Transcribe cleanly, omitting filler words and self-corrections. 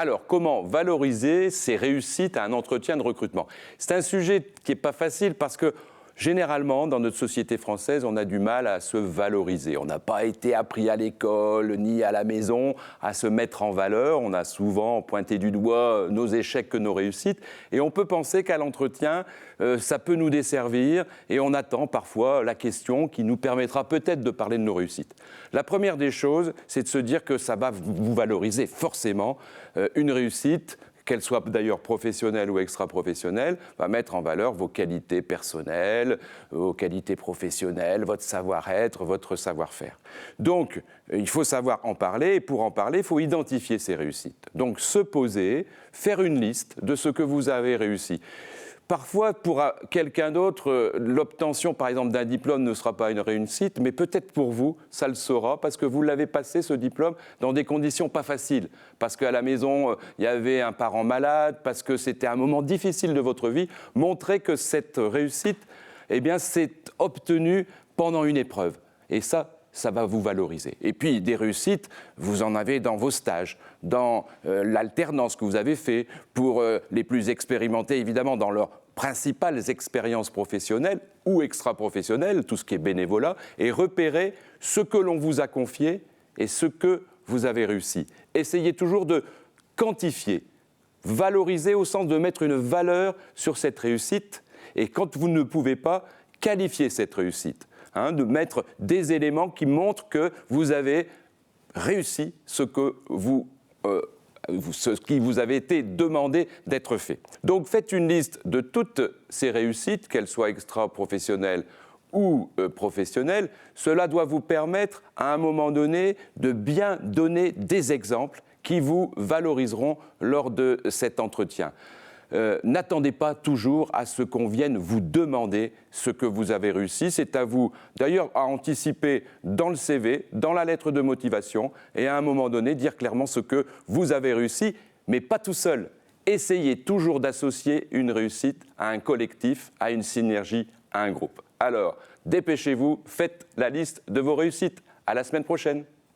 Alors, comment valoriser ces réussites à un entretien de recrutement? C'est un sujet qui n'est pas facile parce que généralement, dans notre société française, on a du mal à se valoriser. On n'a pas été appris à l'école ni à la maison à se mettre en valeur. On a souvent pointé du doigt nos échecs que nos réussites. Et on peut penser qu'à l'entretien, ça peut nous desservir. Et on attend parfois la question qui nous permettra peut-être de parler de nos réussites. La première des choses, c'est de se dire que ça va vous valoriser forcément. Une réussite, qu'elle soit d'ailleurs professionnelle ou extra-professionnelle, va mettre en valeur vos qualités personnelles, vos qualités professionnelles, votre savoir-être, votre savoir-faire. Donc, il faut savoir en parler, et pour en parler, il faut identifier ces réussites. Donc, se poser, faire une liste de ce que vous avez réussi. Parfois, pour quelqu'un d'autre, l'obtention, par exemple, d'un diplôme ne sera pas une réussite, mais peut-être pour vous, ça le sera, parce que vous l'avez passé, ce diplôme, dans des conditions pas faciles. Parce qu'à la maison, il y avait un parent malade, parce que c'était un moment difficile de votre vie. Montrez que cette réussite, eh bien, c'est obtenue pendant une épreuve. Et ça va vous valoriser. Et puis, des réussites, vous en avez dans vos stages, dans l'alternance que vous avez fait, pour les plus expérimentés, évidemment, dans leurs principales expériences professionnelles ou extra-professionnelles, tout ce qui est bénévolat, et repérer ce que l'on vous a confié et ce que vous avez réussi. Essayez toujours de quantifier, valoriser au sens de mettre une valeur sur cette réussite, et quand vous ne pouvez pas, qualifier cette réussite. De mettre des éléments qui montrent que vous avez réussi ce qui vous avait été demandé d'être fait. Donc faites une liste de toutes ces réussites, qu'elles soient extra-professionnelles ou professionnelles. Cela doit vous permettre, à un moment donné, de bien donner des exemples qui vous valoriseront lors de cet entretien. N'attendez pas toujours à ce qu'on vienne vous demander ce que vous avez réussi. C'est à vous, d'ailleurs, à anticiper dans le CV, dans la lettre de motivation, et à un moment donné, dire clairement ce que vous avez réussi, mais pas tout seul. Essayez toujours d'associer une réussite à un collectif, à une synergie, à un groupe. Alors, dépêchez-vous, faites la liste de vos réussites. À la semaine prochaine.